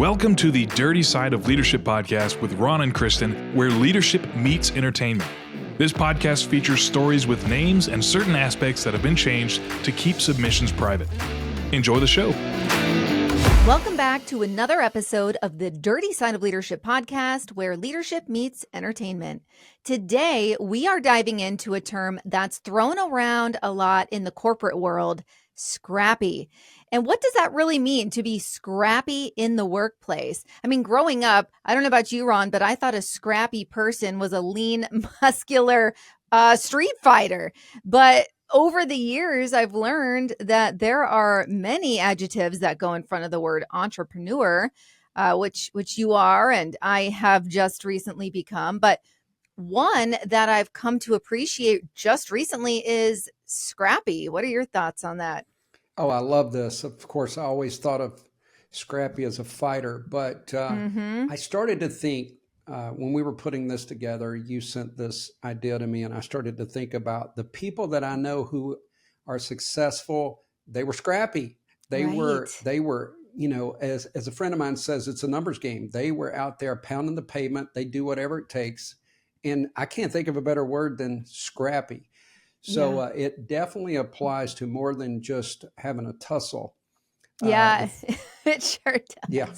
Welcome to the Dirty Side of Leadership podcast with Ron and Kristin, where leadership meets entertainment. This podcast features stories with names and certain aspects that have been changed to keep submissions private. Enjoy the show. Welcome back to another episode of the Dirty Side of Leadership podcast, where leadership meets entertainment. Today, we are diving into a term that's thrown around a lot in the corporate world, scrappy. And what does that really mean to be scrappy in the workplace? I mean, growing up, I don't know about you, Ron, but I thought a scrappy person was a lean, muscular street fighter. But over the years, I've learned that there are many adjectives that go in front of the word entrepreneur, which you are, and I have just recently become. But one that I've come to appreciate just recently is scrappy. What are your thoughts on that? Oh, I love this. Of course, I always thought of Scrappy as a fighter, but I started to think when we were putting this together, you sent this idea to me, and I started to think about the people that I know who are successful. They were scrappy. They were, you know, as a friend of mine says, it's a numbers game. They were out there pounding the pavement. They do whatever it takes. And I can't think of a better word than scrappy. So it definitely applies to more than just having a tussle. Yeah, it sure does. Yeah.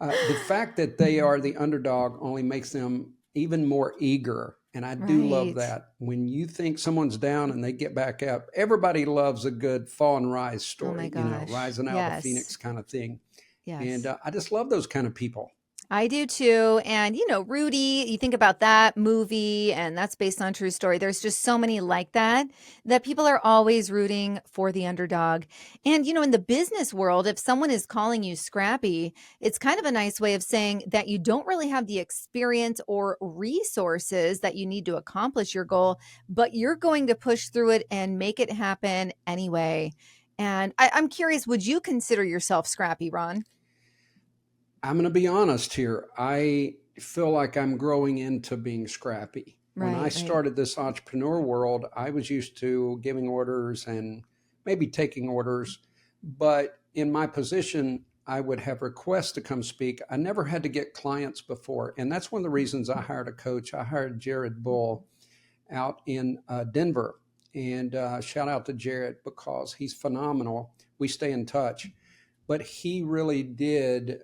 The fact that they are the underdog only makes them even more eager. And I do love that. When you think someone's down and they get back up, everybody loves a good fall and rise story, Oh my you gosh. know, rising out of the phoenix kind of thing. Yes. And I just love those kind of people. I do too. And, you know, Rudy, you think about that movie, and that's based on a true story. There's just so many like that people are always rooting for the underdog. And, you know, in the business world, if someone is calling you scrappy, it's kind of a nice way of saying that you don't really have the experience or resources that you need to accomplish your goal, but you're going to push through it and make it happen anyway. And I'm curious, would you consider yourself scrappy, Ron? I'm going to be honest here. I feel like I'm growing into being scrappy. When I started this entrepreneur world, I was used to giving orders and maybe taking orders. But in my position, I would have requests to come speak. I never had to get clients before. And that's one of the reasons I hired a coach. I hired Jared Bull out in Denver. And shout out to Jared because he's phenomenal. We stay in touch. But he really did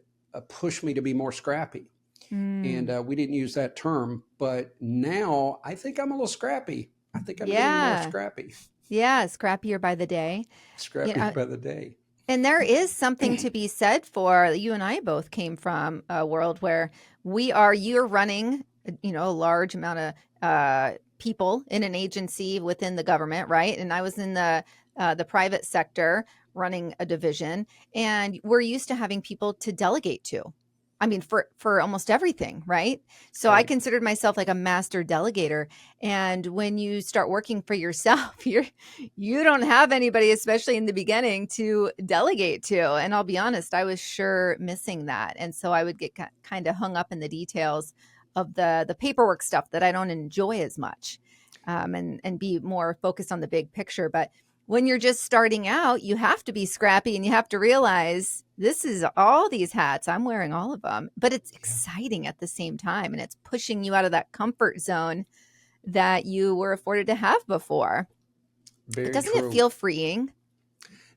push me to be more scrappy. And we didn't use that term, but now I think I'm a little scrappy. I think I'm getting more scrappy. Yeah, scrappier by the day. Scrappier by the day. And there is something to be said for, you and I both came from a world where you're running, you know, a large amount of people in an agency within the government, right? And I was in the private sector running a division, and we're used to having people to delegate to. I mean, for almost everything, right? So I considered myself like a master delegator. And when you start working for yourself, you don't have anybody, especially in the beginning, to delegate to. And I'll be honest, I was sure missing that. And so I would get kind of hung up in the details of the paperwork stuff that I don't enjoy as much, and be more focused on the big picture. But when you're just starting out, you have to be scrappy, and you have to realize this is all these hats. I'm wearing all of them, but it's exciting at the same time. And it's pushing you out of that comfort zone that you were afforded to have before. Doesn't it feel freeing?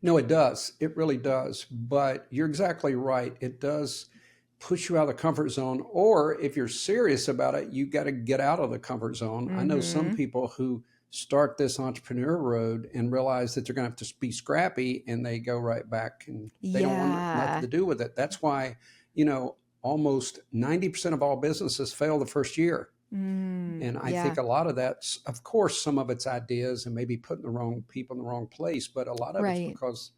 No, it does. It really does. But you're exactly right. It does push you out of the comfort zone. Or if you're serious about it, you got to get out of the comfort zone. I know some people who start this entrepreneur road and realize that they're going to have to be scrappy, and they go right back, and they don't want nothing to do with it. That's why, you know, almost 90% of all businesses fail the first year. And I think a lot of that's, of course, some of it's ideas and maybe putting the wrong people in the wrong place, but a lot of it's because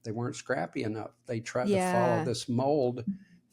they weren't scrappy enough. They tried to follow this mold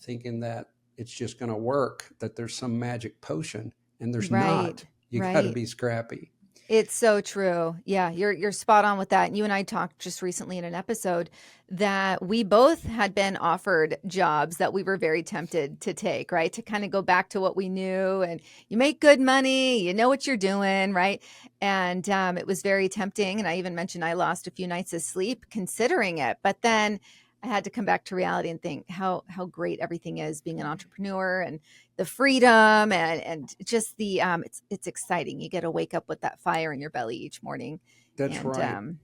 thinking that it's just going to work, that there's some magic potion, and there's not. You got to be scrappy. It's so true. Yeah, you're spot on with that. And you and I talked just recently in an episode that we both had been offered jobs that we were very tempted to take, right? To kind of go back to what we knew, and you make good money, you know what you're doing, right? And it was very tempting. And I even mentioned I lost a few nights of sleep considering it. But then I had to come back to reality and think how great everything is being an entrepreneur, and the freedom and just the it's exciting. You get to wake up with that fire in your belly each morning. That's And right.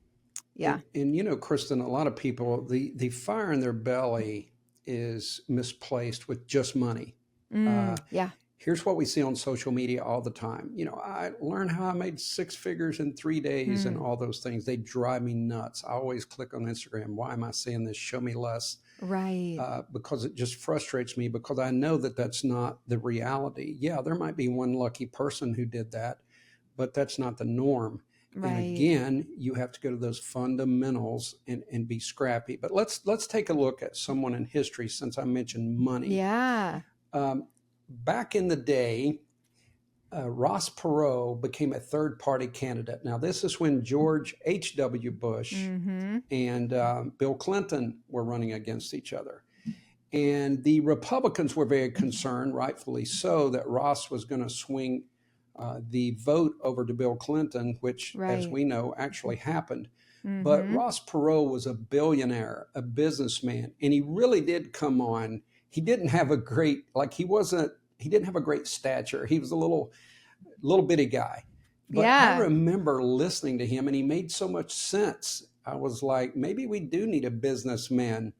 yeah. And Kristin, a lot of people, the fire in their belly is misplaced with just money. Yeah. Here's what we see on social media all the time. I learned how I made 6 figures in 3 days and all those things. They drive me nuts. I always click on Instagram. Why am I seeing this? Show me less. Right. Because it just frustrates me, because I know that that's not the reality. Yeah, there might be one lucky person who did that, but that's not the norm. Right. And again, you have to go to those fundamentals and be scrappy. But let's take a look at someone in history, since I mentioned money. Yeah. Back in the day, Ross Perot became a third-party candidate. Now, this is when George H.W. Bush and Bill Clinton were running against each other. And the Republicans were very concerned, rightfully so, that Ross was going to swing the vote over to Bill Clinton, which, as we know, actually happened. But Ross Perot was a billionaire, a businessman, and he really did come on. He didn't have a great, he didn't have a great stature. He was a little bitty guy. But I remember listening to him, and he made so much sense. I was like, maybe we do need a businessman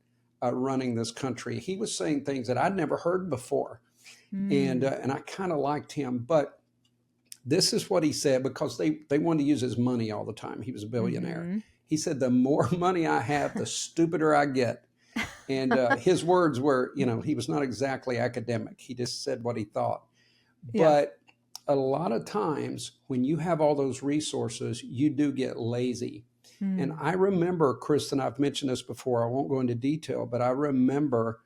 running this country. He was saying things that I'd never heard before. And I kind of liked him. But this is what he said, because they wanted to use his money all the time. He was a billionaire. He said, the more money I have, the stupider I get. And his words were, he was not exactly academic. He just said what he thought. But a lot of times when you have all those resources, you do get lazy. And I remember, Kristin, I've mentioned this before, I won't go into detail, but I remember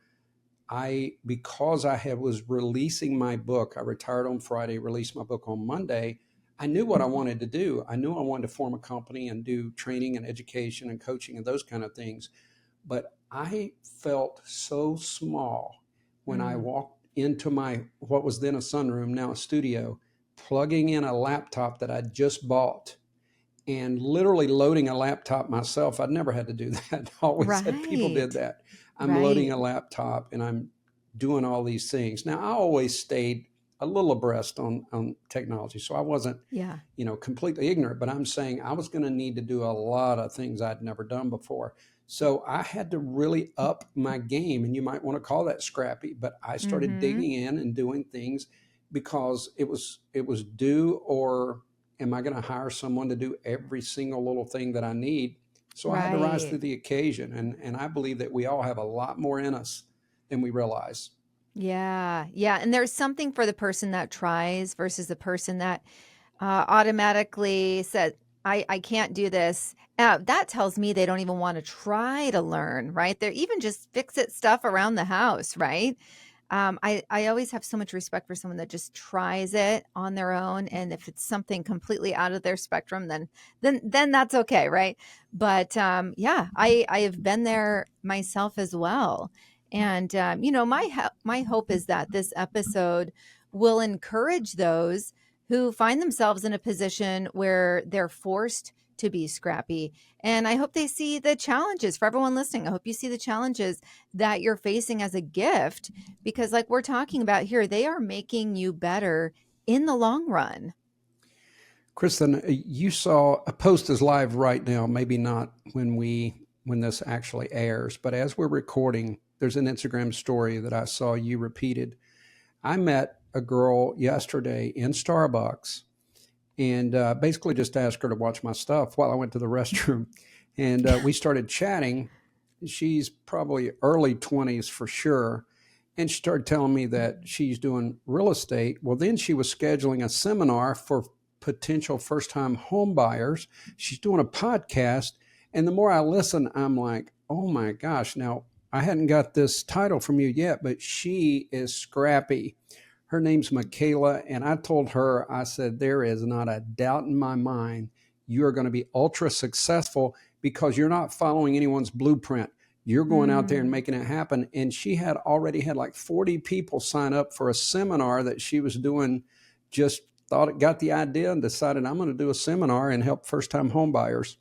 because I was releasing my book, I retired on Friday, released my book on Monday. I knew what I wanted to do. I knew I wanted to form a company and do training and education and coaching and those kind of things. But I felt so small when I walked into what was then a sunroom, now a studio, plugging in a laptop that I just bought and literally loading a laptop myself. I'd never had to do that. I always said people did that. I'm loading a laptop and I'm doing all these things. Now, I always stayed a little abreast on technology, so I wasn't, completely ignorant, but I'm saying I was going to need to do a lot of things I'd never done before. So I had to really up my game, and you might want to call that scrappy, but I started digging in and doing things because it was do, or am I going to hire someone to do every single little thing that I need? So I had to rise to the occasion. And I believe that we all have a lot more in us than we realize. Yeah. And there's something for the person that tries versus the person that automatically says, I can't do this. That tells me they don't even want to try to learn, right? They're even just fix it stuff around the house, right? I always have so much respect for someone that just tries it on their own. And if it's something completely out of their spectrum, then that's okay, right? But I have been there myself as well. And my hope is that this episode will encourage those who find themselves in a position where they're forced to be scrappy. And I hope they see the challenges. For everyone listening, I hope you see the challenges that you're facing as a gift, because like we're talking about here, they are making you better in the long run. Kristin, you saw a post is live right now, maybe not when this actually airs, but as we're recording, there's an Instagram story that I saw you repeated. I met a girl yesterday in Starbucks and basically just asked her to watch my stuff while I went to the restroom. And we started chatting. She's probably early 20s for sure. And she started telling me that she's doing real estate. Well, then she was scheduling a seminar for potential first-time home buyers. She's doing a podcast. And the more I listen, I'm like, oh my gosh. Now, I hadn't got this title from you yet, but she is scrappy. Her name's Michaela, and I told her, I said, there is not a doubt in my mind you're going to be ultra successful because you're not following anyone's blueprint. You're going out there and making it happen. And she had already had like 40 people sign up for a seminar that she was doing, just got the idea and decided I'm going to do a seminar and help first-time home buyers.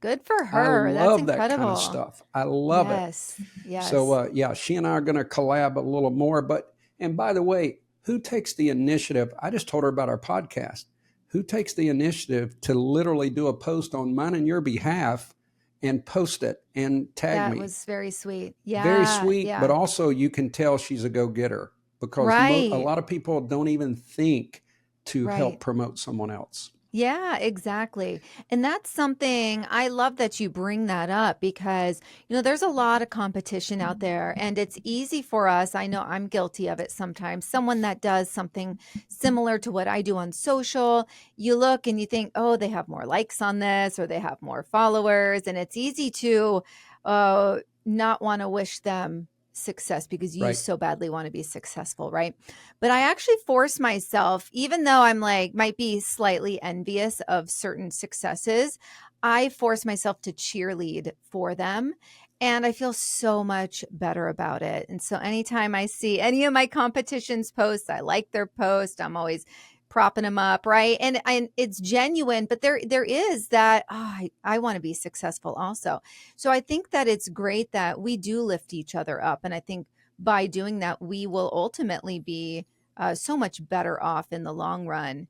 Good for I her. That's love that kind of incredible. stuff. I love it. Yes. Yes. So yeah, she and I are going to collab a little more. But, and by the way, who takes the initiative? I just told her about our podcast. Who takes the initiative to literally do a post on mine and your behalf and post it and tag me? That was very sweet. Very Yeah. sweet, Yeah. but also you can tell she's a go-getter because a Right. lot of people don't even think to help Right. promote someone else. Yeah, exactly. And that's something I love that you bring that up because, there's a lot of competition out there and it's easy for us. I know I'm guilty of it sometimes. Someone that does something similar to what I do on social, you look and you think, oh, they have more likes on this or they have more followers. And it's easy to not want to wish them success because you Right. so badly want to be successful, right? But I actually force myself, even though I'm might be slightly envious of certain successes, I force myself to cheerlead for them. And I feel so much better about it. And so anytime I see any of my competitions posts, I like their post. I'm always propping them up, right? And it's genuine, but there is that, I want to be successful also. So I think that it's great that we do lift each other up. And I think by doing that, we will ultimately be so much better off in the long run.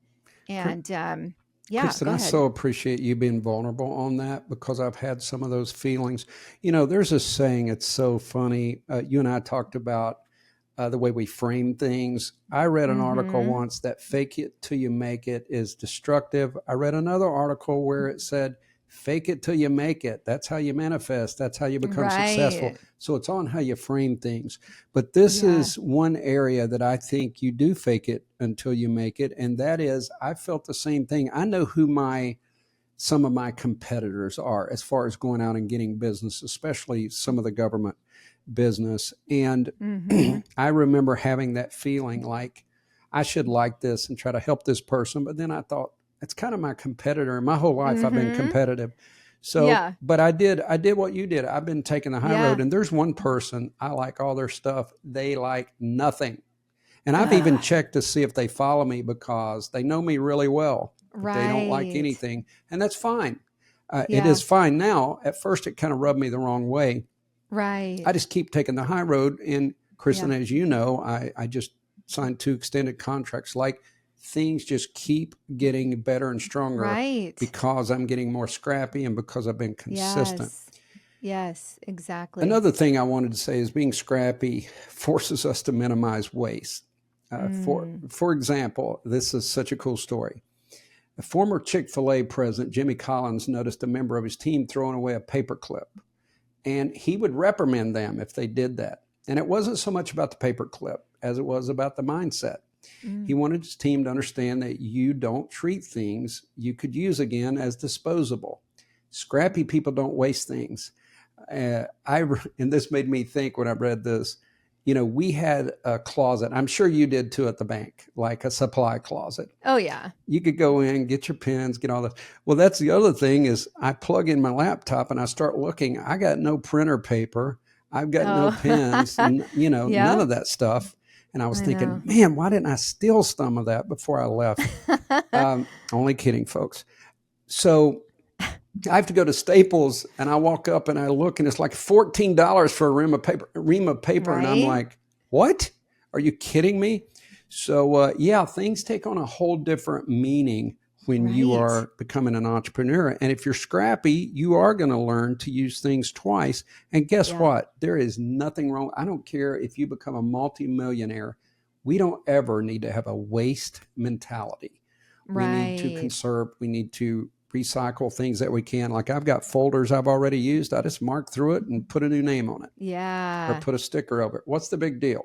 And yeah, Kristin, go I ahead. so appreciate you being vulnerable on that because I've had some of those feelings. There's a saying, it's so funny. You and I talked about the way we frame things. I read an article once that fake it till you make it is destructive. I read another article where it said, fake it till you make it. That's how you manifest. That's how you become successful. Right. So it's on how you frame things. But this Yeah. is one area that I think you do fake it until you make it. And that is, I felt the same thing. I know who some of my competitors are as far as going out and getting business, especially some of the government business. And I remember having that feeling like I should like this and try to help this person. But then I thought, it's kind of my competitor. My whole life I've been competitive. So, Yeah. but I did what you did. I've been taking the high Yeah. road, and there's one person, I like all their stuff. They like nothing. And I've even checked to see if they follow me because they know me really well, but they don't like Right. anything. And that's fine. It Yeah. is fine now. At first, it kind of rubbed me the wrong way. Right. I just keep taking the high road. And Kristin, Yeah. as you know, I just signed 2 extended contracts. Like, things just keep getting better and stronger Right. because I'm getting more scrappy and because I've been consistent. Yes, exactly. Another thing I wanted to say is being scrappy forces us to minimize waste. For example, this is such a cool story. A former Chick-fil-A president, Jimmy Collins, noticed a member of his team throwing away a paperclip, and he would reprimand them if they did that. And it wasn't so much about the paperclip as it was about the mindset. He wanted his team to understand that you don't treat things you could use again as disposable. Scrappy people don't waste things. And this made me think when I read this, we had a closet. I'm sure you did too at the bank, like a supply closet. Oh, yeah. You could go in, get your pens, get all that. Well, that's the other thing is I plug in my laptop and I start looking. I got no printer paper. I've got no pens, and, none of that stuff. And I was thinking, man, why didn't I steal some of that before I left? Only kidding, folks. So I have to go to Staples, and I walk up and I look, and it's like $14 for a ream of paper. Right? And I'm like, what? Are you kidding me? So yeah, things take on a whole different meaning when you Right. are becoming an entrepreneur. And if you're scrappy, you are going to learn to use things twice. And guess what? There is nothing wrong. I don't care if you become a multimillionaire. We don't ever need to have a waste mentality. We need to conserve. We need to recycle things that we can. Like, I've got folders I've already used. I just mark through it and put a new name on it. Yeah. Or put a sticker over it. What's the big deal?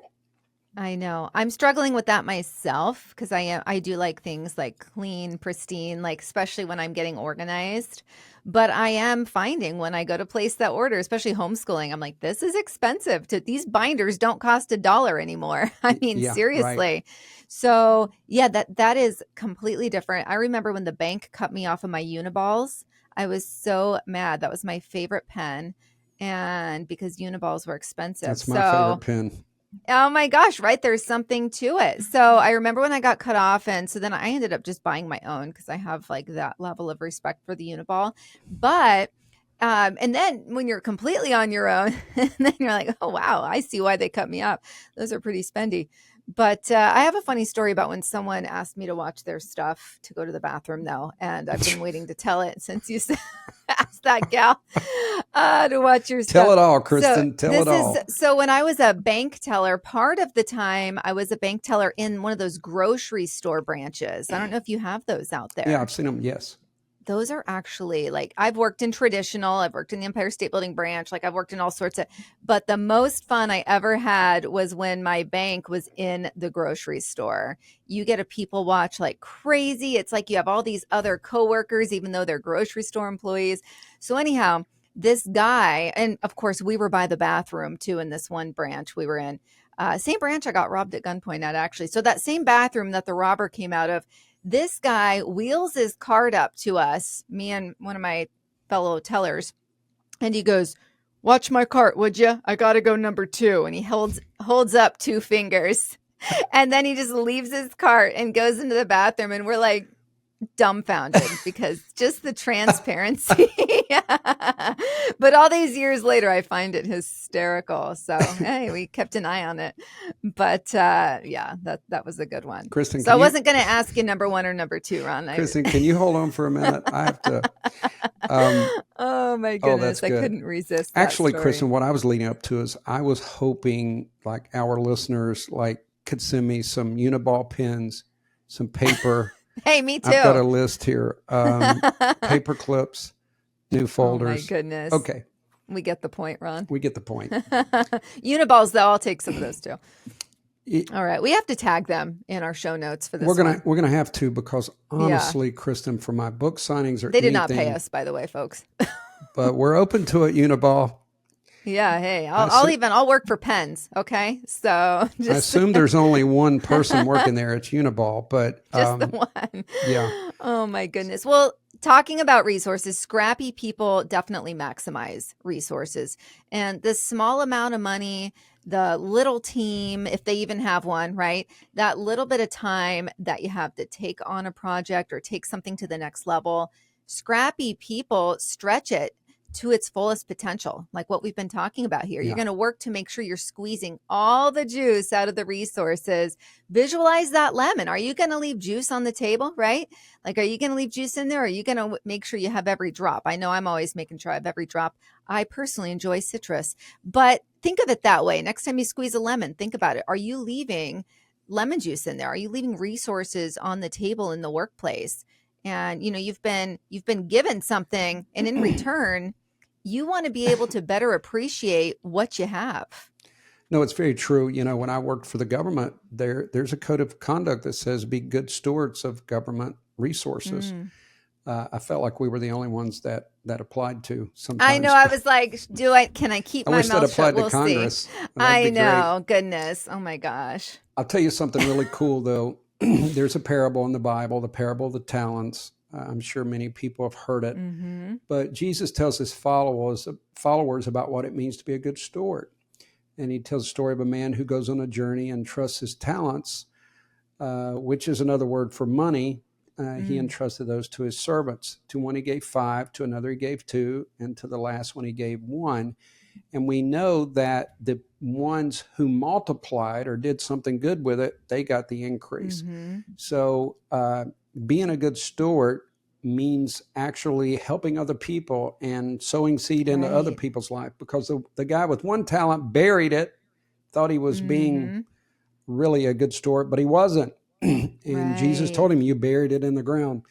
I know. I'm struggling with that myself because I do like things like clean, pristine, like especially when I'm getting organized. But I am finding when I go to place that order, especially homeschooling, I'm like, this is expensive. These binders don't cost $1 anymore. I mean, Yeah, seriously. right. So yeah, that is completely different. I remember when the bank cut me off of my Uniballs, I was so mad. That was my favorite pen. And because Uniballs were expensive. That's my favorite pen. Oh my gosh, right? There's something to it. So I remember when I got cut off, and so then I ended up just buying my own because I have like that level of respect for the Uniball. But And then when you're completely on your own, and then you're like, oh, wow, I see why they cut me off. Those are pretty spendy. But I have a funny story about when someone asked me to watch their stuff to go to the bathroom, though. And I've been waiting to tell it since you asked that gal to watch your stuff. Tell it all, Kristin. Tell it all. So when I was a bank teller, part of the time I was a bank teller in one of those grocery store branches. I don't know if you have those out there. Yeah, I've seen them. Yes. Those are actually like, I've worked in traditional, I've worked in the Empire State Building branch, like I've worked in all sorts of, but the most fun I ever had was when my bank was in the grocery store. You get a people watch like crazy. It's like you have all these other coworkers, even though they're grocery store employees. So anyhow, this guy, and of course we were by the bathroom too in this one branch we were in. Same branch I got robbed at gunpoint at, actually. So that same bathroom that the robber came out of, this guy wheels his cart up to us, me and one of my fellow tellers, and he goes, "Watch my cart, would you? I got to go number 2." And he holds up 2 fingers. And then he just leaves his cart and goes into the bathroom. And we're like dumbfounded because just the transparency. But all these years later, I find it hysterical. So, hey, we kept an eye on it. But yeah, that was a good one. Kristin, so I wasn't going to ask you number 1 or number 2, Ron. Kristin, can you hold on for a minute? I have to. Oh my goodness, I couldn't resist. Actually, story. Kristin, what I was leading up to is I was hoping like our listeners could send me some Uniball pens, some paper. Hey, me too. I've got a list here. Paper clips, new folders. Oh my goodness. Okay. We get the point, Ron. We get the point. Uniballs, though, I'll take some of those too. All right. We have to tag them in our show notes for this We're gonna have to, because honestly, Kristin, for my book signings or they did anything, not pay us, by the way, folks. but we're open to it, Uniball. Yeah, hey, I'll work for pens, okay? So I assume there's only one person working there. It's Uniball, but just the one. Yeah. Oh my goodness. Well, talking about resources, scrappy people definitely maximize resources. And the small amount of money, the little team, if they even have one, right? That little bit of time that you have to take on a project or take something to the next level, scrappy people stretch it to its fullest potential, like what we've been talking about here. You're going to work to make sure you're squeezing all the juice out of the resources. Visualize that lemon. Are you going to leave juice on the table, right? Like, are you going to leave juice in there? Or are you going to make sure you have every drop? I know I'm always making sure I have every drop. I personally enjoy citrus, but think of it that way. Next time you squeeze a lemon, think about it. Are you leaving lemon juice in there? Are you leaving resources on the table in the workplace? And, you know, you've been given something, and in return, you want to be able to better appreciate what you have. No, it's very true. You know, when I worked for the government, there's a code of conduct that says be good stewards of government resources. I felt like we were the only ones that applied to sometimes. I know. I was like, can I keep my mouth shut? We'll Congress. I know. Great. Goodness. Oh my gosh. I'll tell you something really cool though. There's a parable in the Bible, the parable of the talents. I'm sure many people have heard it, but Jesus tells his followers about what it means to be a good steward. And he tells a story of a man who goes on a journey and trusts his talents, which is another word for money. He entrusted those to his servants. To one he gave 5, to another he gave 2, and to the last one he gave 1. And we know that the ones who multiplied or did something good with it, they got the increase. So being a good steward means actually helping other people and sowing seed into other people's life, because the guy with 1 talent buried it, thought he was being really a good steward, but he wasn't. And Jesus told him, you buried it in the ground.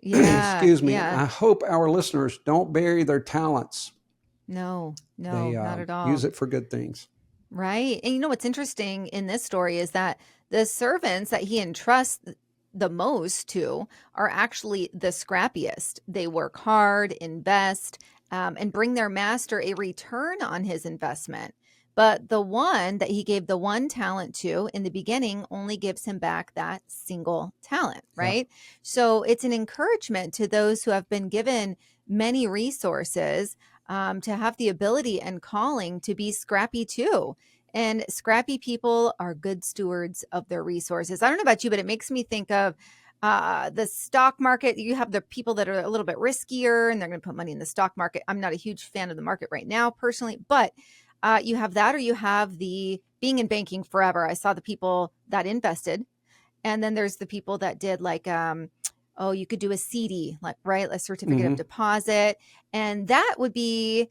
Excuse me. I hope our listeners don't bury their talents. No, not at all. Use it for good things. Right. And you know, what's interesting in this story is that the servants that he entrusts the most to are actually the scrappiest. They work hard, invest, and bring their master a return on his investment. But the one that he gave the 1 talent to in the beginning only gives him back that single talent, right? So it's an encouragement to those who have been given many resources to have the ability and calling to be scrappy too. And scrappy people are good stewards of their resources. I don't know about you, but it makes me think of The stock market, you have the people that are a little bit riskier and they're going to put money in the stock market. I'm not a huge fan of the market right now personally, but you have that, or you have the being in banking forever. I saw the people that invested, and then there's the people that did like, you could do a CD, like, right, a certificate of deposit, and that would be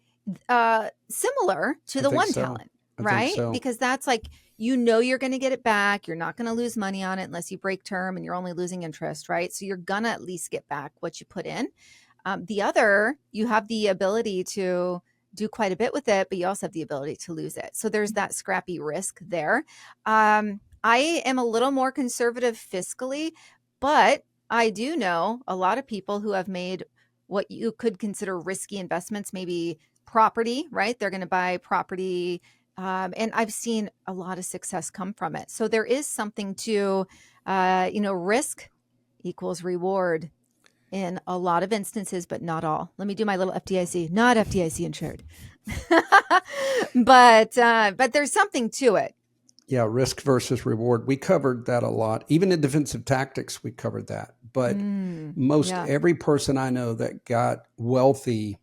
similar to I the think one so. talent, I think right? so. Because that's like, you're going to get it back. You're not going to lose money on it unless you break term and you're only losing interest, right? So you're going to at least get back what you put in. The other, you have the ability to do quite a bit with it, but you also have the ability to lose it. So there's that scrappy risk there. I am a little more conservative fiscally, but I do know a lot of people who have made what you could consider risky investments, maybe property, right? They're going to buy property. And I've seen a lot of success come from it. So there is something to, risk equals reward in a lot of instances, but not all. Let me do my little FDIC, not FDIC insured. but there's something to it. Yeah, risk versus reward. We covered that a lot. Even in defensive tactics, we covered that. But most every person I know that got wealthy,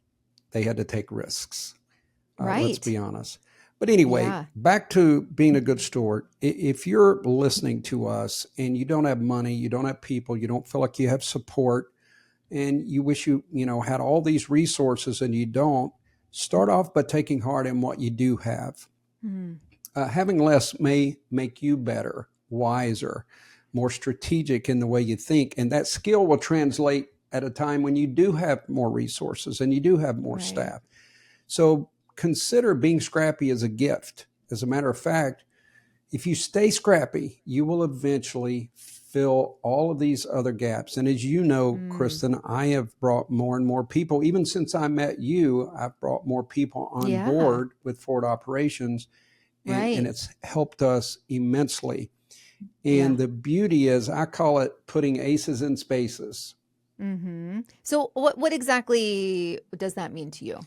they had to take risks. Right. Let's be honest. But anyway, back to being a good steward. If you're listening to us and you don't have money, you don't have people, you don't feel like you have support, and you wish you had all these resources and you don't, start off by taking heart in what you do have. Having less may make you better, wiser, more strategic in the way you think. And that skill will translate at a time when you do have more resources and you do have more staff. So consider being scrappy as a gift. As a matter of fact, if you stay scrappy, you will eventually fill all of these other gaps. And as you know, Kristin, I have brought more and more people. Even since I met you, I've brought more people on board with Forward Operations. And it's helped us immensely. And the beauty is, I call it putting aces in spaces. So what exactly does that mean to you?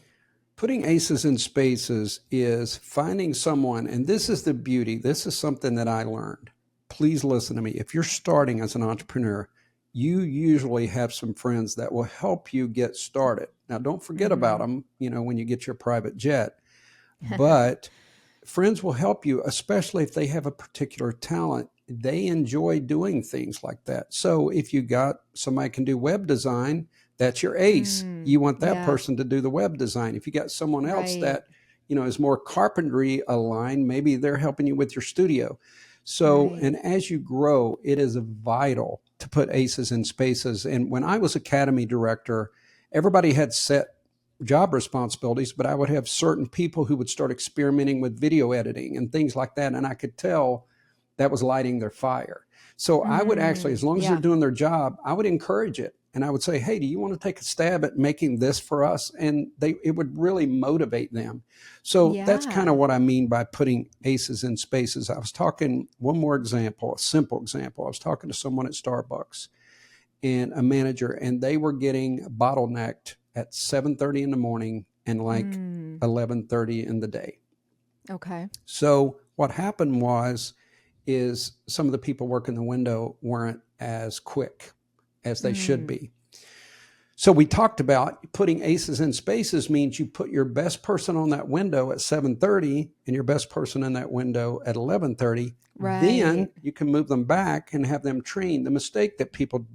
Putting aces in spaces is finding someone, and this is the beauty. This is something that I learned. Please listen to me. If you're starting as an entrepreneur, you usually have some friends that will help you get started. Now, don't forget about them, when you get your private jet. But friends will help you, especially if they have a particular talent. They enjoy doing things like that. So if you got somebody can do web design, that's your ace. You want that person to do the web design. If you got someone else that, is more carpentry aligned, maybe they're helping you with your studio. So, and as you grow, it is vital to put aces in spaces. And when I was academy director, everybody had set job responsibilities, but I would have certain people who would start experimenting with video editing and things like that. And I could tell that was lighting their fire. So I would actually, as long as they're doing their job, I would encourage it. And I would say, hey, do you want to take a stab at making this for us? And it would really motivate them. So that's kind of what I mean by putting aces in spaces. I was talking, one more example, a simple example. I was talking to someone at Starbucks and a manager, and they were getting bottlenecked at 7:30 in the morning and like 11:30 in the day. Okay. So what happened is some of the people working the window weren't as quick as they should be. So we talked about putting aces in spaces means you put your best person on that window at 7:30 and your best person in that window at 11:30. Then you can move them back and have them trained. The mistake that people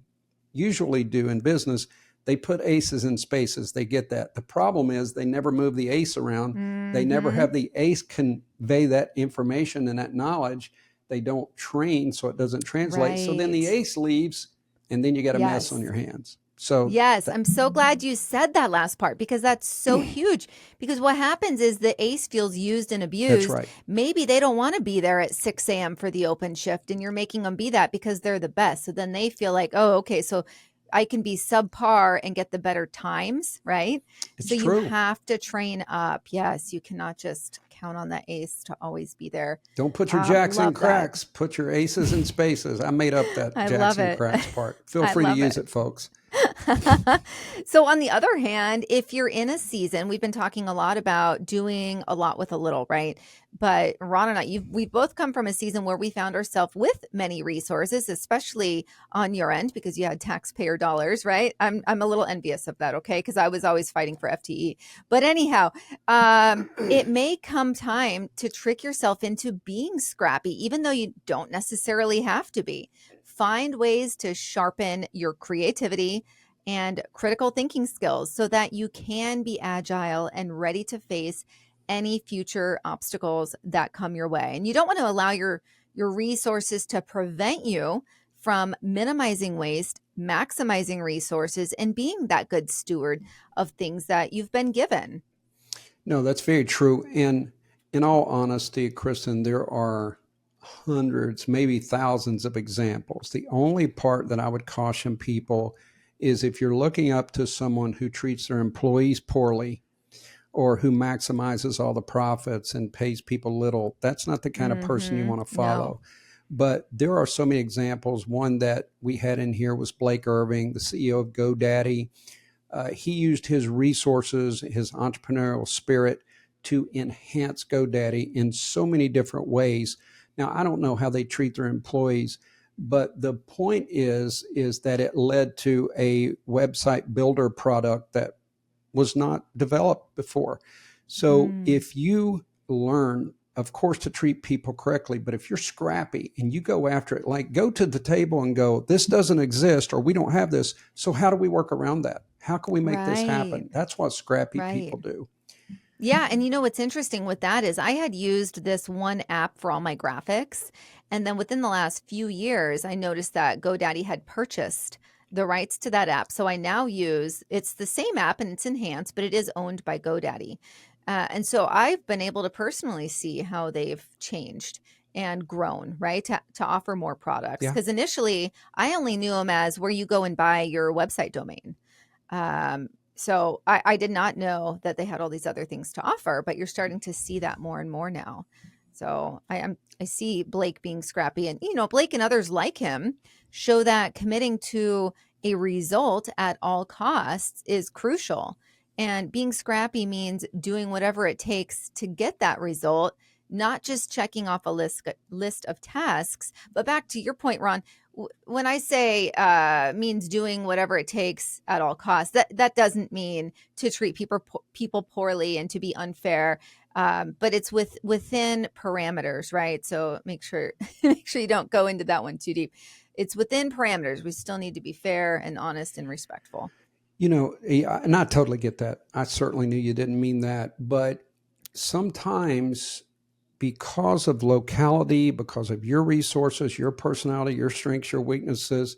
usually do in business, they put aces in spaces. They get that. The problem is they never move the ace around. They never have the ace convey that information and that knowledge. They don't train, so it doesn't translate. So then the ace leaves, and then you got a mess on your hands. So I'm so glad you said that last part, because that's so huge. Because what happens is the ace feels used and abused. That's right. Maybe they don't want to be there at 6 a.m. for the open shift, and you're making them be that because they're the best. So then they feel like, oh, okay, so I can be subpar and get the better times, right? It's so true. You have to train up. Yes, you cannot just count on that ace to always be there. Don't put your jacks in Love that. cracks. Put your aces in spaces. I made up that I jacks love and it. cracks part. Feel I free to love use it. it, folks. So on the other hand, if you're in a season, we've been talking a lot about doing a lot with a little, right? But Ron and I, we both come from a season where we found ourselves with many resources, especially on your end because you had taxpayer dollars, right? I'm a little envious of that, okay? Because I was always fighting for FTE. But anyhow, it may come time to trick yourself into being scrappy, even though you don't necessarily have to be. Find ways to sharpen your creativity and critical thinking skills so that you can be agile and ready to face any future obstacles that come your way. And you don't want to allow your resources to prevent you from minimizing waste, maximizing resources, and being that good steward of things that you've been given. No, that's very true. And in all honesty, Kristin, there are hundreds, maybe thousands of examples. The only part that I would caution people is if you're looking up to someone who treats their employees poorly or who maximizes all the profits and pays people little, that's not the kind of person you want to follow. No. But there are so many examples. One that we had in here was Blake Irving, the CEO of GoDaddy. He used his resources, his entrepreneurial spirit to enhance GoDaddy in so many different ways. Now, I don't know how they treat their employees, but the point is that it led to a website builder product that was not developed before. So if you learn, of course, to treat people correctly, but if you're scrappy and you go after it, like go to the table and go, this doesn't exist or we don't have this. So how do we work around that? How can we make this happen? That's what scrappy people do. Yeah. And you know, what's interesting with that is I had used this one app for all my graphics. And then within the last few years, I noticed that GoDaddy had purchased the rights to that app. So I now it's the same app and it's enhanced, but it is owned by GoDaddy. And so I've been able to personally see how they've changed and grown, right? To offer more products. Because initially I only knew them as where you go and buy your website domain. So I did not know that they had all these other things to offer, but you're starting to see that more and more now. So I see Blake being scrappy, and Blake and others like him show that committing to a result at all costs is crucial. And being scrappy means doing whatever it takes to get that result, not just checking off a list of tasks. But back to your point, Ron, when I say means doing whatever it takes at all costs, that doesn't mean to treat people poorly and to be unfair, but it's within parameters, right? So make sure you don't go into that one too deep. It's within parameters. We still need to be fair and honest and respectful. And I totally get that. I certainly knew you didn't mean that, but sometimes because of locality, because of your resources, your personality, your strengths, your weaknesses,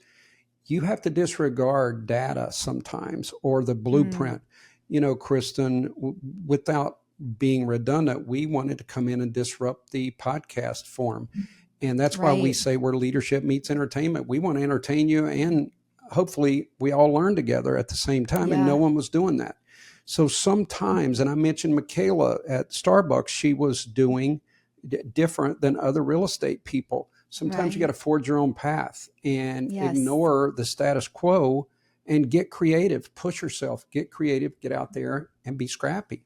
you have to disregard data sometimes or the blueprint. Kristin, without being redundant, we wanted to come in and disrupt the podcast form. And that's why we say where leadership meets entertainment. We want to entertain you, and hopefully we all learn together at the same time, and no one was doing that. So sometimes, and I mentioned Michaela at Starbucks, she was doing different than other real estate people. Sometimes you got to forge your own path and ignore the status quo and get creative, push yourself, get creative, get out there and be scrappy.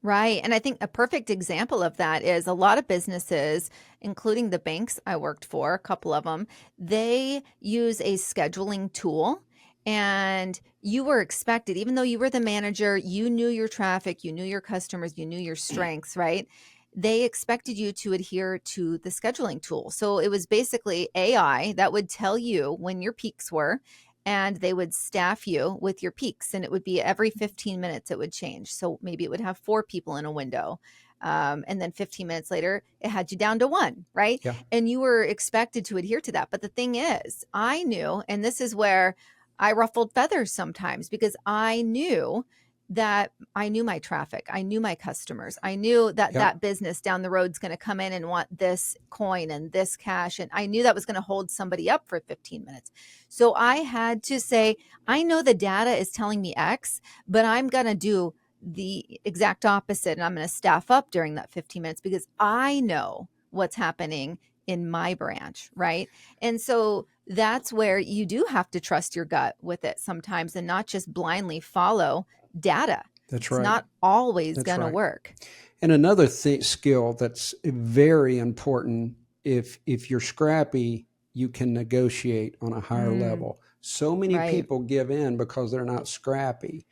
Right. And I think a perfect example of that is a lot of businesses, including the banks I worked for, a couple of them, they use a scheduling tool. And you were expected, even though you were the manager, you knew your traffic, you knew your customers, you knew your strengths, right? They expected you to adhere to the scheduling tool. So it was basically AI that would tell you when your peaks were, and they would staff you with your peaks. And it would be every 15 minutes it would change. So maybe it would have 4 people in a window. And then 15 minutes later, it had you down to 1, right? Yeah. And you were expected to adhere to that. But the thing is, I knew, and this is where I ruffled feathers sometimes, because I knew my traffic. I knew my customers. I knew that that business down the road is going to come in and want this coin and this cash. And I knew that was going to hold somebody up for 15 minutes. So I had to say, I know the data is telling me X, but I'm going to do the exact opposite. And I'm going to staff up during that 15 minutes because I know what's happening in my branch, right? And so that's where you do have to trust your gut with it sometimes and not just blindly follow data. That's It's right. not always That's going to right. work. And another skill that's very important, if you're scrappy, you can negotiate on a higher level. So many Right. people give in because they're not scrappy.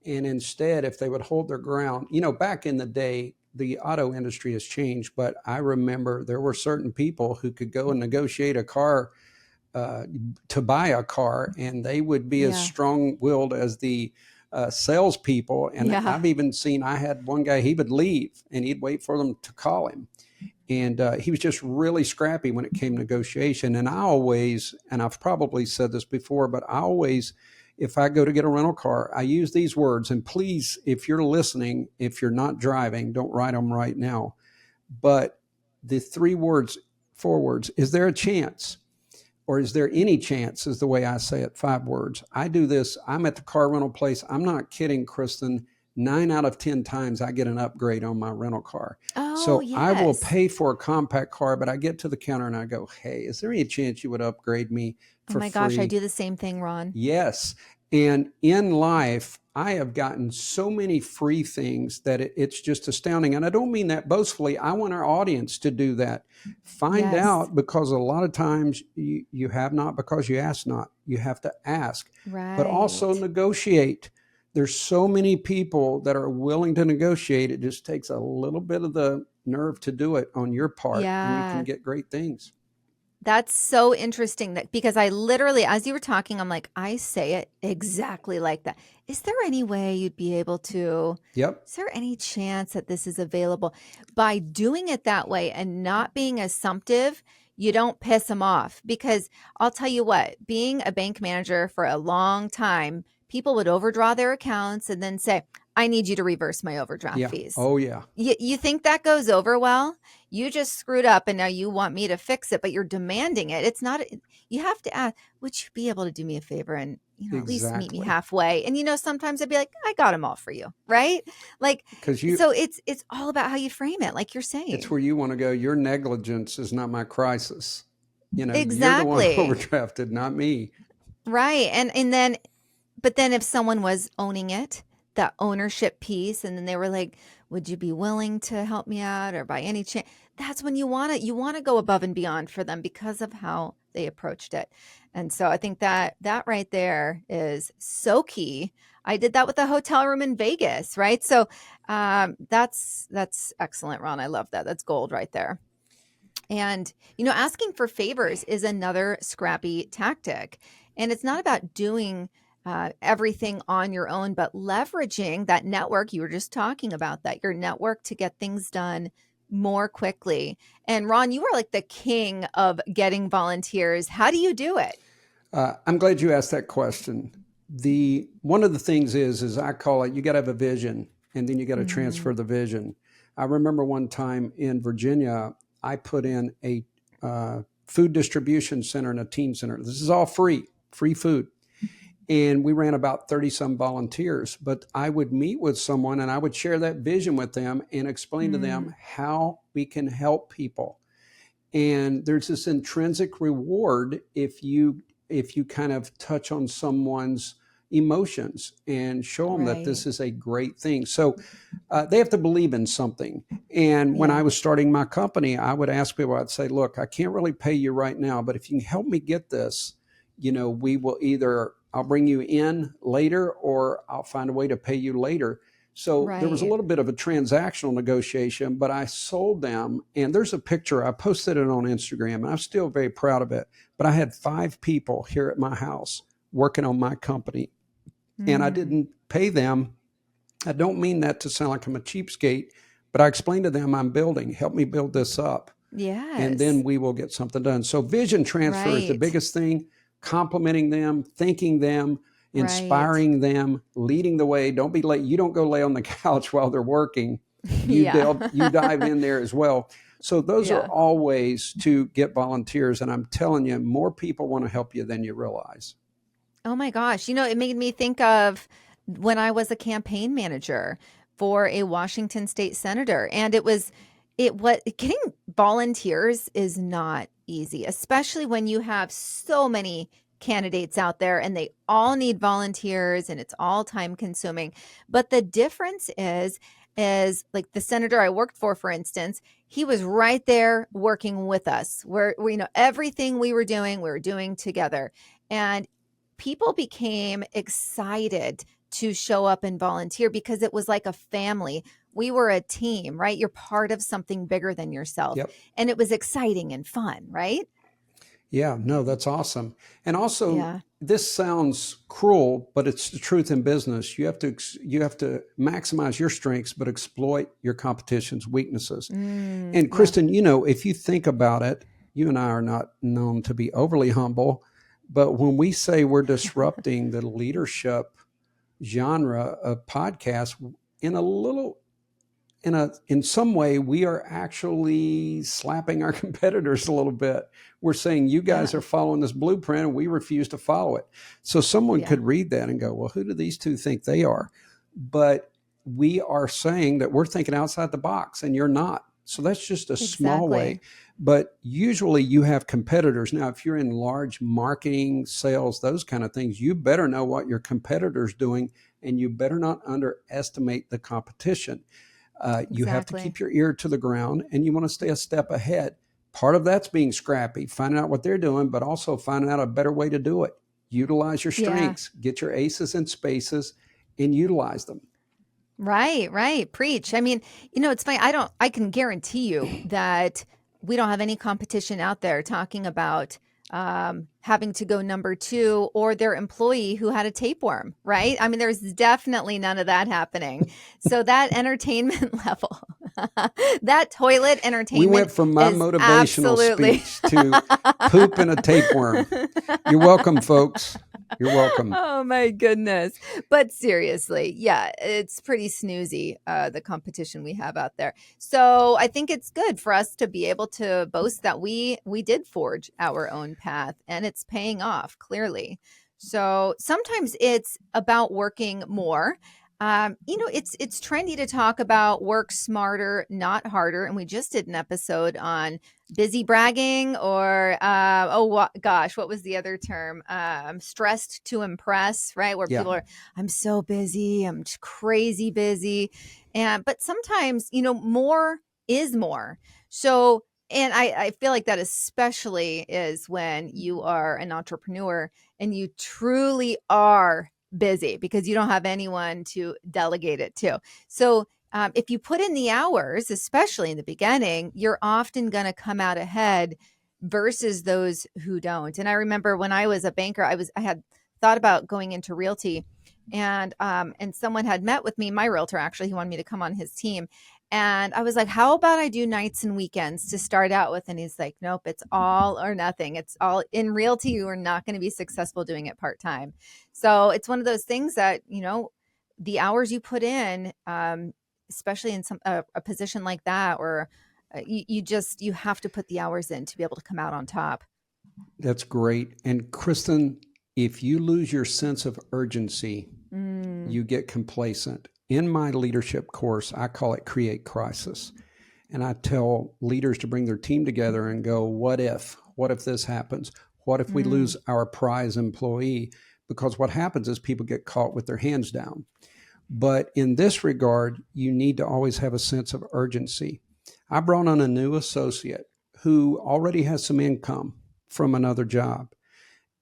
And instead, if they would hold their ground, back in the day, the auto industry has changed, but I remember there were certain people who could go and negotiate a car to buy a car, and they would be as strong-willed as the salespeople. And I've even seen, I had one guy, he would leave and he'd wait for them to call him. And he was just really scrappy when it came to negotiation. And I always, and I've probably said this before, but I always, if I go to get a rental car, I use these words. And please, if you're listening, if you're not driving, don't write them right now. But the 4 words, is there a chance? Or is there any chance, is the way I say it, 5 words. I do this. I'm at the car rental place. I'm not kidding, Kristin. 9 out of 10 times I get an upgrade on my rental car. So I will pay for a compact car, but I get to the counter and I go, hey, is there any chance you would upgrade me for free? Oh my gosh, I do the same thing, Ron. Yes. And in life, I have gotten so many free things that it's just astounding. And I don't mean that boastfully. I want our audience to do that. Find out, because a lot of times you have not because you ask not. You have to ask. Right. But also negotiate. There's so many people that are willing to negotiate. It just takes a little bit of the nerve to do it on your part. And you can get great things. That's so interesting, that because I literally, as you were talking, I'm like, I say it exactly like that. Is there any way you'd be able to? Yep. Is there any chance that this is available? By doing it that way and not being assumptive, you don't piss them off. Because I'll tell you what, being a bank manager for a long time, people would overdraw their accounts and then say, I need you to reverse my overdraft fees. Oh, yeah. You think that goes over well? You just screwed up and now you want me to fix it, but you're demanding it. It's not, you have to ask, would you be able to do me a favor and, at least meet me halfway? And, sometimes I'd be like, I got them all for you. Right. Like, so it's all about how you frame it. Like you're saying, it's where you want to go. Your negligence is not my crisis. Exactly. You're the one overdrafted, not me. Right. And then, but then if someone was owning it, that ownership piece, and then they were like, would you be willing to help me out, or by any chance? That's when you want to go above and beyond for them because of how they approached it. And so I think that right there is so key. I did that with a hotel room in Vegas, right? So that's excellent, Ron. I love that. That's gold right there. And, asking for favors is another scrappy tactic. And it's not about doing everything on your own, but leveraging that network. You were just talking about that, your network, to get things done more quickly. And Ron, you are like the king of getting volunteers. How do you do it? I'm glad you asked that question. One of the things is I call it, you got to have a vision, and then you got to transfer the vision. I remember one time in Virginia, I put in a food distribution center and a teen center. This is all free food. And we ran about 30 some volunteers, but I would meet with someone and I would share that vision with them and explain to them how we can help people. And there's this intrinsic reward if you kind of touch on someone's emotions and show them that this is a great thing. So they have to believe in something. And when I was starting my company, I would ask people, I'd say, look, I can't really pay you right now, but if you can help me get this, we will either, I'll bring you in later or I'll find a way to pay you later. So there was a little bit of a transactional negotiation, but I sold them. And there's a picture, I posted it on Instagram, and I'm still very proud of it. But I had 5 people here at my house working on my company, and I didn't pay them. I don't mean that to sound like I'm a cheapskate, but I explained to them, I'm building, help me build this up. Yes. And then we will get something done. So vision transfer is the biggest thing. Complimenting them, thanking them, inspiring them, leading the way. Don't be late. You don't go lay on the couch while they're working. You dive in there as well. So those are all ways to get volunteers. And I'm telling you, more people want to help you than you realize. Oh my gosh. It made me think of when I was a campaign manager. for a Washington state senator. And getting volunteers is not easy, especially when you have so many candidates out there and they all need volunteers and it's all time consuming. But the difference is like the senator I worked for instance, he was right there working with us. We everything we were doing together. And people became excited to show up and volunteer because it was like a family. We were a team, right? You're part of something bigger than yourself. Yep. And it was exciting and fun, right? Yeah, no, that's awesome. And also, this sounds cruel, but it's the truth in business. You have to maximize your strengths, but exploit your competition's weaknesses. And Kristin, if you think about it, you and I are not known to be overly humble, but when we say we're disrupting the leadership genre of podcasts in some way, we are actually slapping our competitors a little bit. We're saying you guys are following this blueprint and we refuse to follow it. So someone could read that and go, well, who do these two think they are? But we are saying that we're thinking outside the box and you're not. So that's just a small way. But usually you have competitors. Now, if you're in large marketing, sales, those kind of things, you better know what your competitor's doing and you better not underestimate the competition. You have to keep your ear to the ground and you want to stay a step ahead. Part of that's being scrappy, finding out what they're doing, but also finding out a better way to do it. Utilize your strengths, get your aces and spaces and utilize them. Right. Preach. I mean, it's funny. I can guarantee you that we don't have any competition out there talking about having to go number 2 or their employee who had a tapeworm, right? I mean, there's definitely none of that happening. So that entertainment level, that toilet entertainment. We went from my motivational speech to poop and a tapeworm. You're welcome, folks. You're welcome. Oh my goodness. But seriously, it's pretty snoozy, the competition we have out there. So I think it's good for us to be able to boast that we did forge our own path and it's paying off clearly. So sometimes it's about working more. It's trendy to talk about work smarter, not harder. And we just did an episode on busy bragging or, what was the other term? Stressed to impress, right? Where people are, I'm so busy, I'm crazy busy. But sometimes, more is more. So, and I feel like that especially is when you are an entrepreneur and you truly are busy because you don't have anyone to delegate it to. So if you put in the hours, especially in the beginning, you're often going to come out ahead versus those who don't. And I remember when I was a banker, I had thought about going into realty and someone had met with me, my realtor actually, he wanted me to come on his team. And I was like, how about I do nights and weekends to start out with? And he's like, nope, it's all or nothing. It's all in realty. You are not going to be successful doing it part-time. So it's one of those things that, the hours you put in, especially in a position like that, or you have to put the hours in to be able to come out on top. That's great. And Kristin, if you lose your sense of urgency, you get complacent. In my leadership course, I call it Create Crisis. And I tell leaders to bring their team together and go, what if this happens? What if we lose our prize employee? Because what happens is people get caught with their hands down. But in this regard, you need to always have a sense of urgency. I brought on a new associate who already has some income from another job.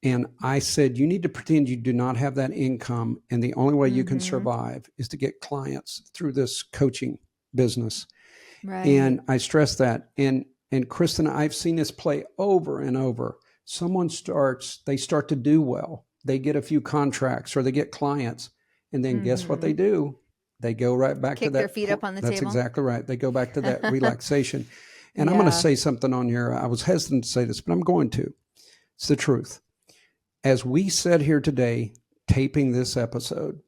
And I said, you need to pretend you do not have that income. And the only way you can survive is to get clients through this coaching business. Right. And I stress that. And Kristin, I've seen this play over and over. They start to do well. They get a few contracts or they get clients. And then guess what they do? They go right back to that. Kick their feet up on the table. That's exactly right. They go back to that relaxation. And I'm going to say something on here. I was hesitant to say this, but I'm going to. It's the truth. As we sit here today, taping this episode,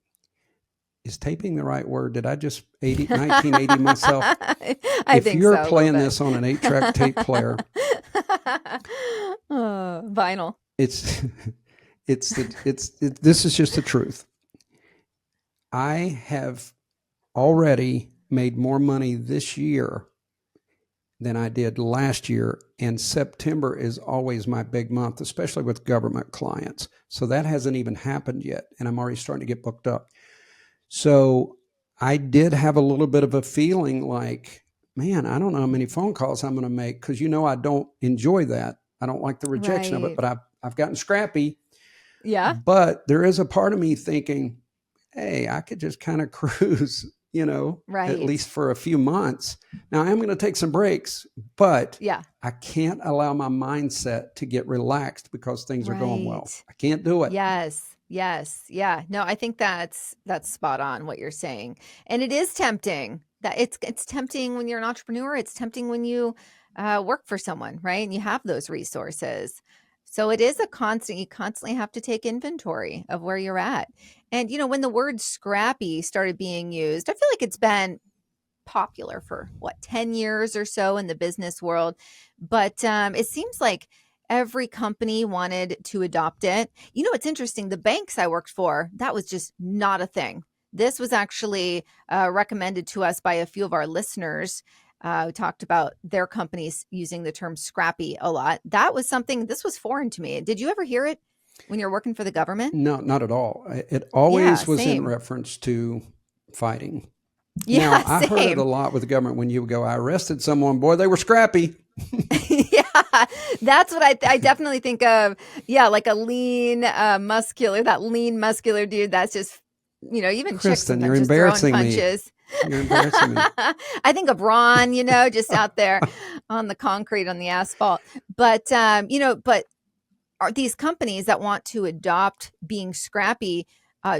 is taping the right word? Did I just 1980 myself? If you're playing this on an 8-track tape player, vinyl. This is just the truth. I have already made more money this year than I did last year. And September is always my big month, especially with government clients. So that hasn't even happened yet. And I'm already starting to get booked up. So I did have a little bit of a feeling like, man, I don't know how many phone calls I'm going to make, because I don't enjoy that. I don't like the rejection of it, but I've gotten scrappy. Yeah. But there is a part of me thinking, hey, I could just kind of cruise, at least for a few months. Now, I am going to take some breaks, but I can't allow my mindset to get relaxed because things are going well. I can't do it. Yes. Yeah. No, I think that's spot on what you're saying. And it is tempting. That it's tempting when you're an entrepreneur. It's tempting when you work for someone, right? And you have those resources. So it is you constantly have to take inventory of where you're at. And, when the word scrappy started being used, I feel like it's been popular for 10 years or so in the business world. But it seems like every company wanted to adopt it. It's interesting. The banks I worked for, that was just not a thing. This was actually recommended to us by a few of our listeners who talked about their companies using the term scrappy a lot. This was foreign to me. Did you ever hear it when you're working for the government? No, not at all. It always was in reference to fighting. Yeah, now, I heard it a lot with the government when you would go, I arrested someone, boy, they were scrappy. Yeah, that's what I definitely think of. Yeah, like a lean, muscular dude. That's just, even chicks Kristin, you're sometimes just throwing embarrassing me. punches. You're embarrassing me. I think of Ron, just out there on the concrete, on the asphalt. But, but are these companies that want to adopt being scrappy,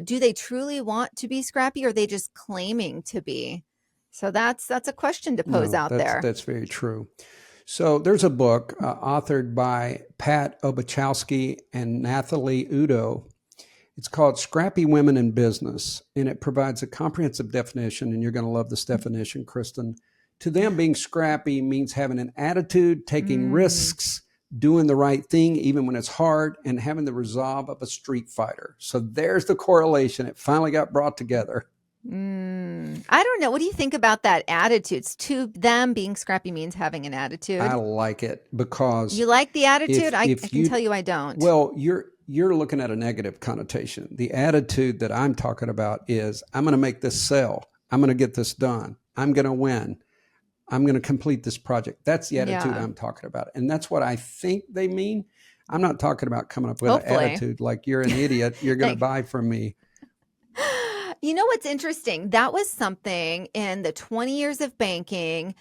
do they truly want to be scrappy, or are they just claiming to be? So that's a question to pose out there. That's very true. So there's a book authored by Pat Obuchowski and Nathalie Udo. It's called Scrappy Women in Business, and it provides a comprehensive definition, and you're going to love this definition, Kristin. To them, being scrappy means having an attitude, taking risks, doing the right thing even when it's hard, and having the resolve of a street fighter. So there's the correlation. It finally got brought together. I don't know. What do you think about that attitude? To them, being scrappy means having an attitude. I like it because you like the attitude. I can tell you I don't. Well, you're looking at a negative connotation. The attitude that I'm talking about is, I'm going to make this sell. I'm going to get this done. I'm going to win. I'm going to complete this project. That's the attitude I'm talking about. And that's what I think they mean. I'm not talking about coming up with an attitude like, you're an idiot, you're going to buy from me. You know what's interesting? That was something in the 20 years of banking,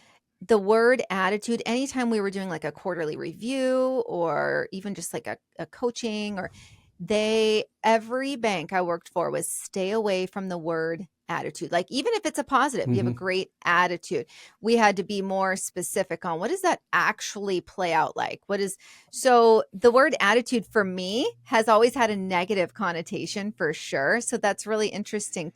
the word attitude, anytime we were doing like a quarterly review or even just like a coaching, or every bank I worked for was stay away from the word attitude. Like, even if it's a positive, you have a great attitude. We had to be more specific on, what does that actually play out like? So the word attitude for me has always had a negative connotation for sure. So that's really interesting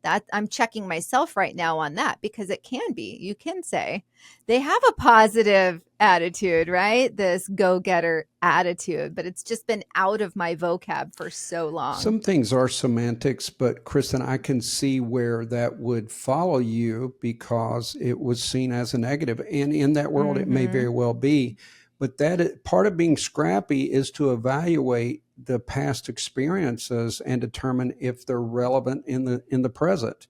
that I'm checking myself right now on that, because it can be, you can say they have a positive attitude, right? This go-getter attitude, but it's just been out of my vocab for so long. Some things are semantics, but Kristin, I can see where that would follow you because it was seen as a negative. And in that world, it may very well be. But part of being scrappy is to evaluate the past experiences and determine if they're relevant in the present.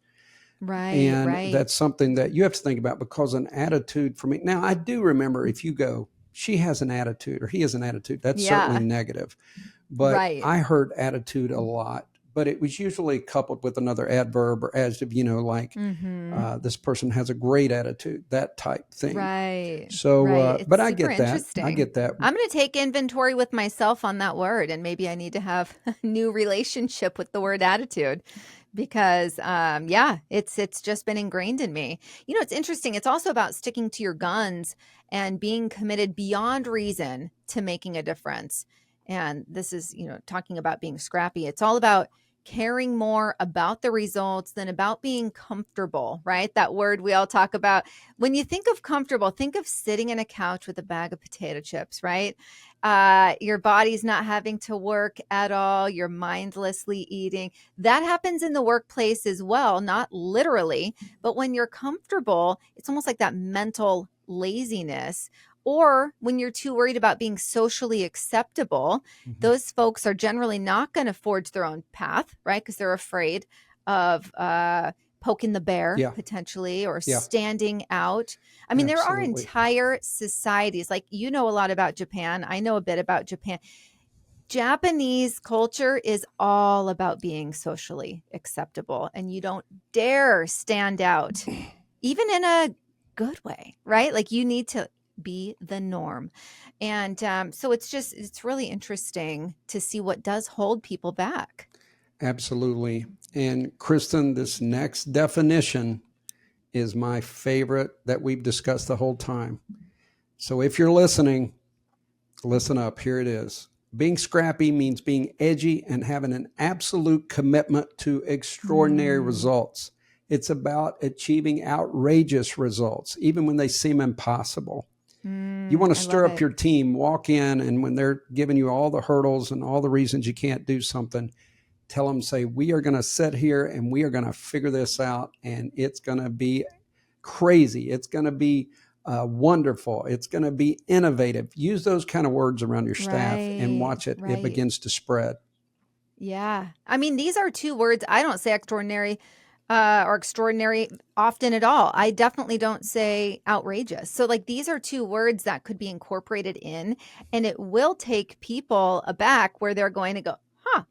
Right. And that's something that you have to think about, because an attitude for me. Now, I do remember, if you go, she has an attitude or he has an attitude, that's certainly negative. But I heard attitude a lot, but it was usually coupled with another adverb or adjective, like this person has a great attitude, that type thing. Right. So, but I get that. I get that. I'm going to take inventory with myself on that word, and maybe I need to have a new relationship with the word attitude. Because, it's just been ingrained in me. It's interesting. It's also about sticking to your guns and being committed beyond reason to making a difference. And this is, talking about being scrappy. It's all about caring more about the results than about being comfortable, right? That word we all talk about. When you think of comfortable, think of sitting in a couch with a bag of potato chips, right? Your body's not having to work at all. You're mindlessly eating. That happens in the workplace as well, not literally, but when you're comfortable, it's almost like that mental laziness. Or when you're too worried about being socially acceptable, those folks are generally not going to forge their own path, right? Because they're afraid of poking the bear potentially, or standing out. I mean, there are entire societies, like, you know a lot about Japan. I know a bit about Japan. Japanese culture is all about being socially acceptable, and you don't dare stand out, even in a good way, right? Like, you need to be the norm. And so it's really interesting to see what does hold people back. Absolutely. And Kristin, this next definition is my favorite that we've discussed the whole time. So if you're listening, listen up. Here it is. Being scrappy means being edgy and having an absolute commitment to extraordinary results. It's about achieving outrageous results, even when they seem impossible. You want to stir up your team, walk in, and when they're giving you all the hurdles and all the reasons you can't do something, tell them, say, we are going to sit here and we are going to figure this out, and it's going to be crazy. It's going to be wonderful. It's going to be innovative. Use those kind of words around your staff and watch it. It begins to spread. Yeah. I mean, these are two words. I don't say extraordinary or extraordinary often at all. I definitely don't say outrageous. So, like, these are two words that could be incorporated in, and it will take people aback, where they're going to go, huh,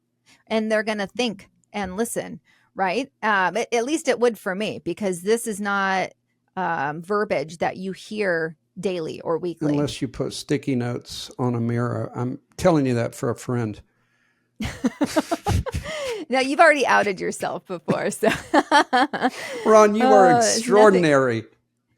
and they're going to think and listen, right? At least it would for me, because this is not verbiage that you hear daily or weekly. Unless you put sticky notes on a mirror. I'm telling you that for a friend. Now, you've already outed yourself before, so Ron, you are extraordinary.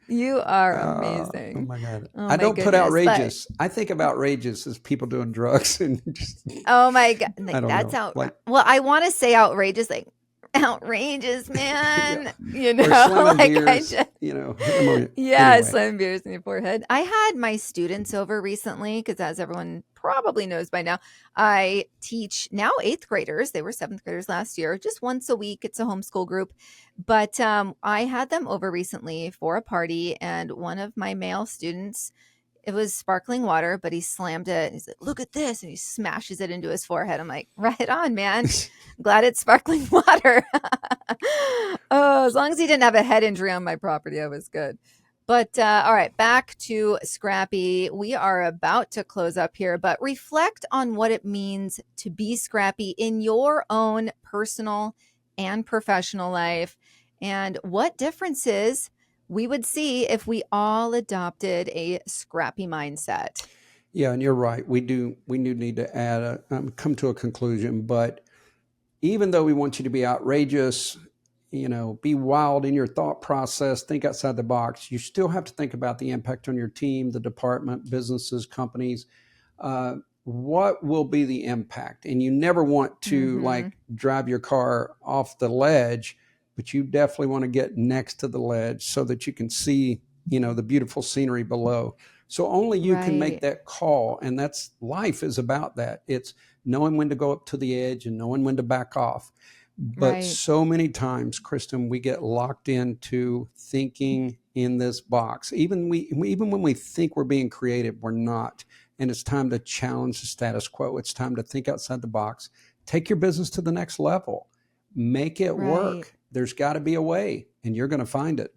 You are amazing. Oh my God. I don't put outrageous. I think of outrageous as people doing drugs and just, oh my God. I don't That's know. Well, I want to say outrageous, like outrageous, man. You or know, slamming like beers, I just, anyway. slamming beers in your forehead. I had my students over recently because, as everyone probably knows by now, I teach now 8th graders. They were 7th graders last year, just once a week. It's a homeschool group. But I had them over recently for a party, and one of my male students, it was sparkling water, but he slammed it. He's like, look at this. And he smashes it into his forehead. I'm like, right on, man. I'm glad it's sparkling water. Oh, as long as he didn't have a head injury on my property, I was good. But all right, back to Scrappy. We are about to close up here, but reflect on what it means to be scrappy in your own personal and professional life, and what differences we would see if we all adopted a scrappy mindset. Yeah, and you're right. We do need to add come to a conclusion. But even though we want you to be outrageous, be wild in your thought process, think outside the box, you still have to think about the impact on your team, the department, businesses, companies. What will be the impact? And you never want to like drive your car off the ledge, but you definitely want to get next to the ledge so that you can see, the beautiful scenery below. So only you can make that call. And that's, life is about that. It's knowing when to go up to the edge and knowing when to back off. But so many times, Kristin, we get locked into thinking in this box. Even when we think we're being creative, we're not. And it's time to challenge the status quo. It's time to think outside the box. Take your business to the next level. Make it work. There's got to be a way, and you're going to find it.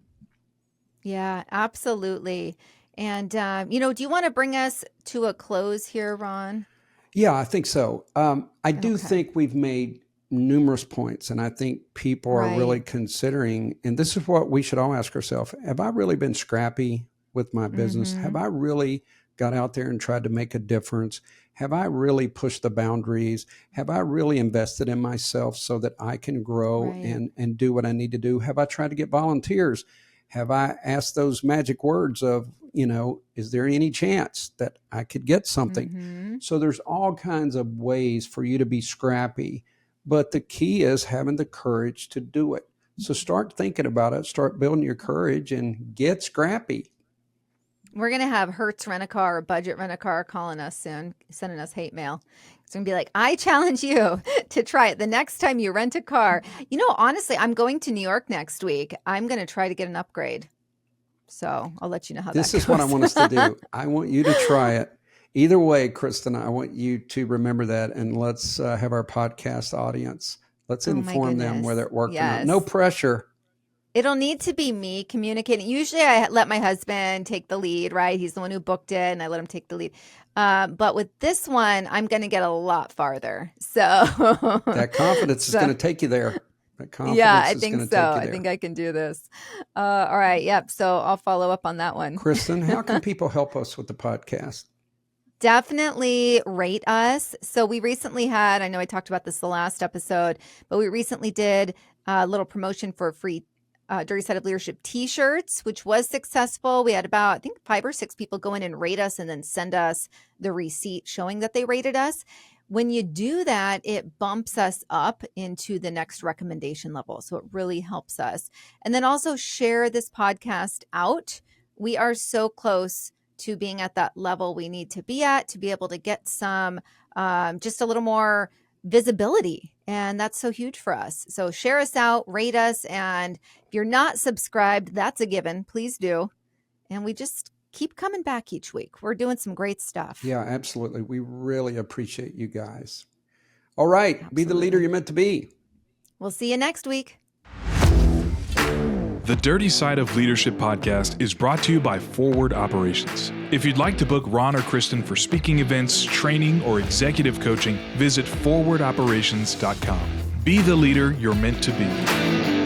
Yeah, absolutely. And, do you want to bring us to a close here, Ron? Yeah, I think so. I do think we've made numerous points, and I think people are really considering, and this is what we should all ask ourselves: have I really been scrappy with my business? Have I really got out there and tried to make a difference? Have I really pushed the boundaries? Have I really invested in myself so that I can grow and do what I need to do? Have I tried to get volunteers? Have I asked those magic words of, is there any chance that I could get something? So there's all kinds of ways for you to be scrappy. But the key is having the courage to do it. So start thinking about it, start building your courage, and get scrappy. We're going to have Hertz Rent-A-Car or Budget Rent-A-Car calling us soon, sending us hate mail. It's going to be like, I challenge you to try it the next time you rent a car. You know, honestly, I'm going to New York next week. I'm going to try to get an upgrade. So I'll let you know how this that goes. is what I want us to do. I want you to try it. Either way, Kristin, I want you to remember that, and let's have our podcast audience. Let's inform them whether it worked or not. No pressure. It'll need to be me communicating. Usually I let my husband take the lead, right? He's the one who booked it, and I let him take the lead. But with this one, I'm going to get a lot farther. So that confidence is going to take you there. Yeah, I think so. I think I can do this. All right. Yep. So I'll follow up on that one. Kristin, how can people help us with the podcast? Definitely rate us. So we recently had, I know I talked about this the last episode, but we recently did a little promotion for free Dirty Side of Leadership t-shirts, which was successful. We had about, I think, 5 or 6 people go in and rate us and then send us the receipt showing that they rated us. When you do that, it bumps us up into the next recommendation level. So it really helps us. And then also share this podcast out. We are so close to being at that level we need to be at to be able to get some, just a little more visibility. And that's so huge for us. So share us out, rate us. And if you're not subscribed, that's a given. Please do. And we just keep coming back each week. We're doing some great stuff. Yeah, absolutely. We really appreciate you guys. All right. Absolutely. Be the leader you're meant to be. We'll see you next week. The Dirty Side of Leadership podcast is brought to you by Forward Operations. If you'd like to book Ron or Kristin for speaking events, training, or executive coaching, visit forwardoperations.com. Be the leader you're meant to be.